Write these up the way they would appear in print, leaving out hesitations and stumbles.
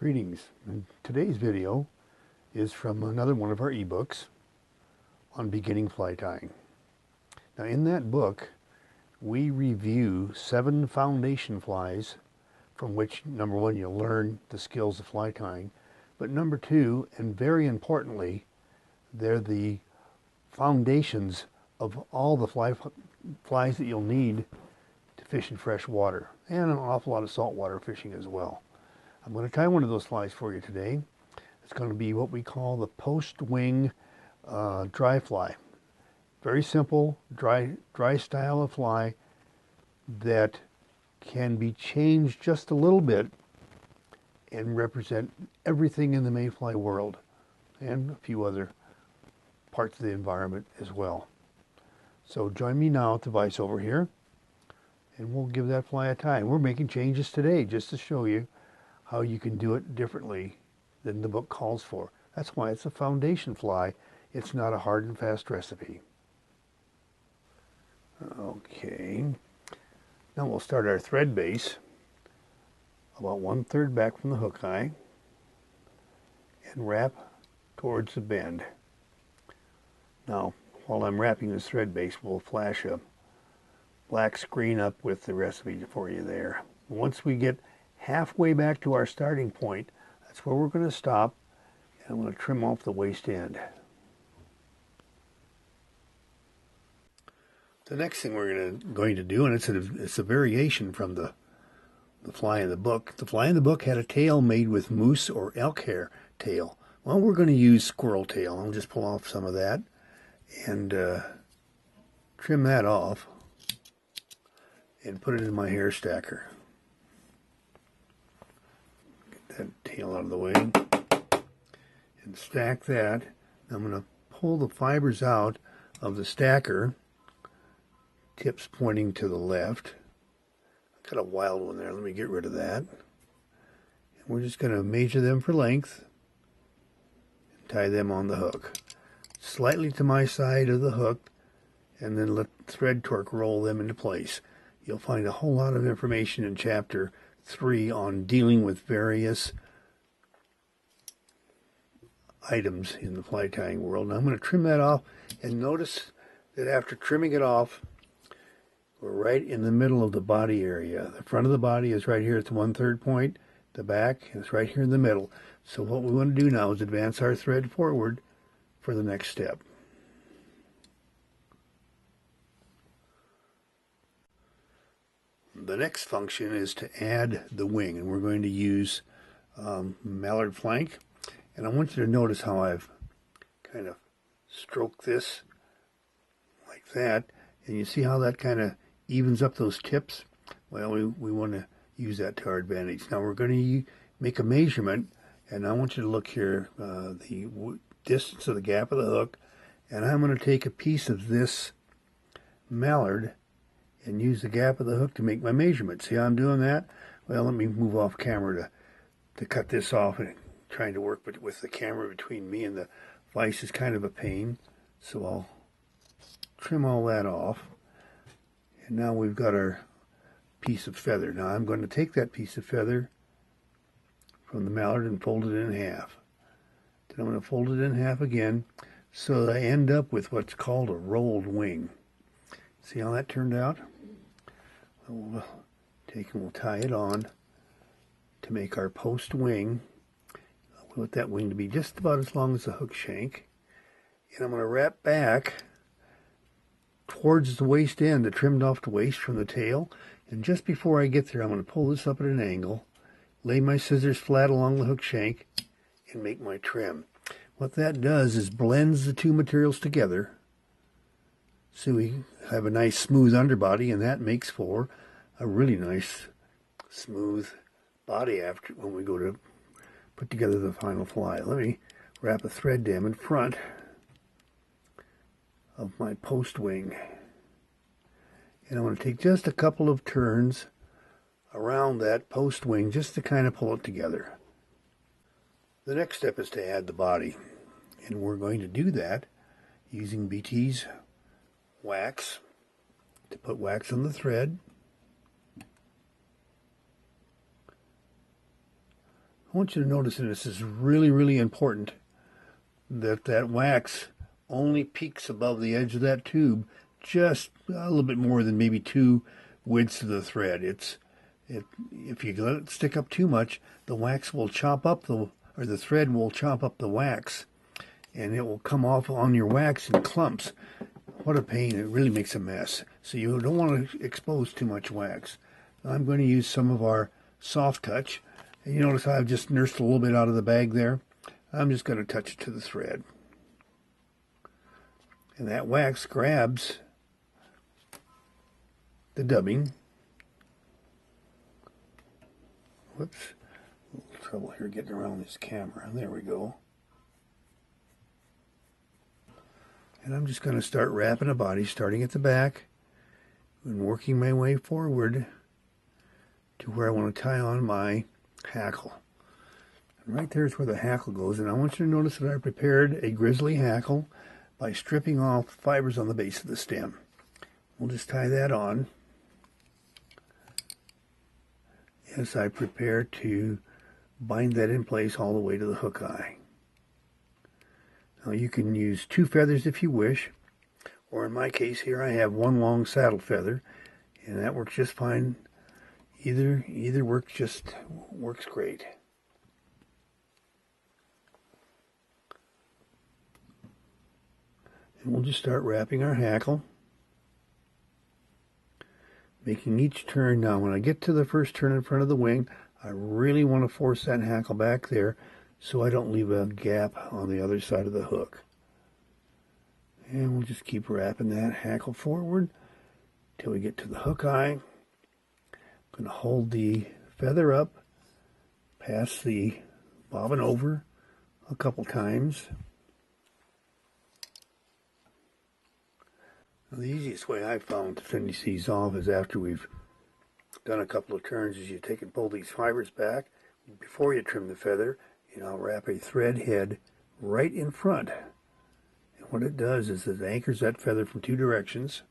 Greetings. And today's video is from another one of our ebooks on beginning fly tying. Now in that book we review 7 foundation flies from which number 1 you'll learn the skills of fly tying, but number 2, and very importantly, they're the foundations of all the flies that you'll need to fish in fresh water and an awful lot of saltwater fishing as well. I'm going to tie one of those flies for you today. It's going to be what we call the post wing dry fly. Very simple, dry style of fly that can be changed just a little bit and represent everything in the mayfly world and a few other parts of the environment as well. So join me now at the vise over here and we'll give that fly a tie. We're making changes today just to show you how you can do it differently than the book calls for. That's why it's a foundation fly. It's not a hard and fast recipe. Okay, now we'll start our thread base about 1/3 back from the hook eye and wrap towards the bend. Now, while I'm wrapping this thread base, we'll flash a black screen up with the recipe for you there. Once we get halfway back to our starting point, that's where we're going to stop, and I'm going to trim off the waist end. The next thing we're going to do, and it's a variation from the fly in the book. The fly in the book had a tail made with moose or elk hair tail. Well, we're going to use squirrel tail. I'll just pull off some of that and trim that off and put it in my hair stacker. That tail out of the way and stack that. I'm going to pull the fibers out of the stacker, tips pointing to the left. I've got a wild one there. Let me get rid of that. And we're just going to measure them for length and tie them on the hook. Slightly to my side of the hook, and then let thread torque roll them into place. You'll find a whole lot of information in chapter 3 on dealing with various items in the fly tying world. Now I'm going to trim that off, and notice that after trimming it off, we're right in the middle of the body area. The front of the body is right here at the 1/3 point. The back is right here in the middle. So what we want to do now is advance our thread forward for the next step. The next function is to add the wing, and we're going to use mallard flank. And I want you to notice how I've kind of stroked this like that, and you see how that kind of evens up those tips? Well, we want to use that to our advantage. Now we're going to make a measurement, and I want you to look here, the distance of the gap of the hook, and I'm going to take a piece of this mallard and use the gap of the hook to make my measurement. See how I'm doing that? Well, let me move off camera to cut this off, and trying to work with the camera between me and the vise is kind of a pain. So I'll trim all that off. And now we've got our piece of feather. Now I'm going to take that piece of feather from the mallard and fold it in half. Then I'm going to fold it in half again so that I end up with what's called a rolled wing. See how that turned out? We'll take and we'll tie it on to make our post wing. We want that wing to be just about as long as the hook shank. And I'm going to wrap back towards the waist end, the trimmed off the waist from the tail. And just before I get there, I'm going to pull this up at an angle, lay my scissors flat along the hook shank, and make my trim. What that does is blends the two materials together, so we have a nice smooth underbody, and that makes for a really nice smooth body after when we go to put together the final fly. Let me wrap a thread dam in front of my post wing, and I'm going to take just a couple of turns around that post wing just to kind of pull it together. The next step is to add the body, and we're going to do that using BT's wax to put wax on the thread. I want you to notice, and this is really, really important, that that wax only peaks above the edge of that tube just a little bit more than maybe 2 widths of the thread. If you let it stick up too much, the wax will chop up the thread will chop up the wax, and it will come off on your wax in clumps. What a pain. It really makes a mess. So you don't want to expose too much wax. I'm going to use some of our Soft Touch. And you notice how I've just nursed a little bit out of the bag there. I'm just going to touch it to the thread. And that wax grabs the dubbing. Whoops. A little trouble here getting around this camera. There we go. And I'm just going to start wrapping a body, starting at the back and working my way forward to where I want to tie on my hackle. And right there is where the hackle goes. And I want you to notice that I prepared a grizzly hackle by stripping off fibers on the base of the stem. We'll just tie that on as I prepare to bind that in place all the way to the hook eye. Now you can use 2 feathers if you wish, or in my case here I have 1 long saddle feather, and that works just fine. Either works great. And we'll just start wrapping our hackle, making each turn. Now when I get to the first turn in front of the wing, I really want to force that hackle back there so I don't leave a gap on the other side of the hook. And we'll just keep wrapping that hackle forward till we get to the hook eye. I'm going to hold the feather up, pass the bobbin over a couple times. Now, the easiest way I've found to finish these off is after we've done a couple of turns, is you take and pull these fibers back before you trim the feather. I'll wrap a thread head right in front. And what it does is it anchors that feather from 2 directions.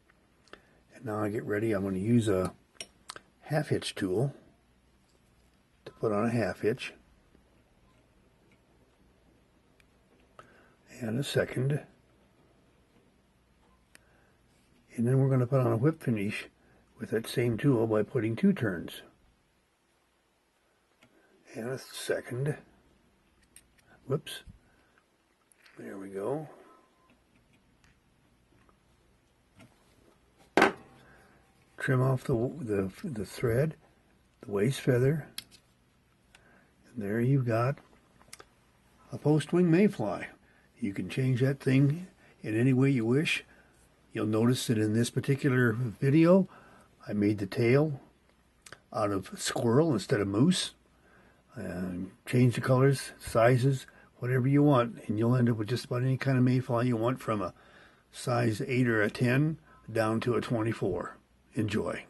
And now I get ready. I'm going to use a half hitch tool to put on a half hitch. And a second. And then we're going to put on a whip finish with that same tool by putting 2 turns. And a second. Whoops. There we go. Trim off the thread, the waist feather, and there you've got a post wing mayfly. You can change that thing in any way you wish. You'll notice that in this particular video, I made the tail out of squirrel instead of moose. Change the colors, sizes, whatever you want, and you'll end up with just about any kind of mayfly you want, from a size 8 or a 10 down to a 24. Enjoy.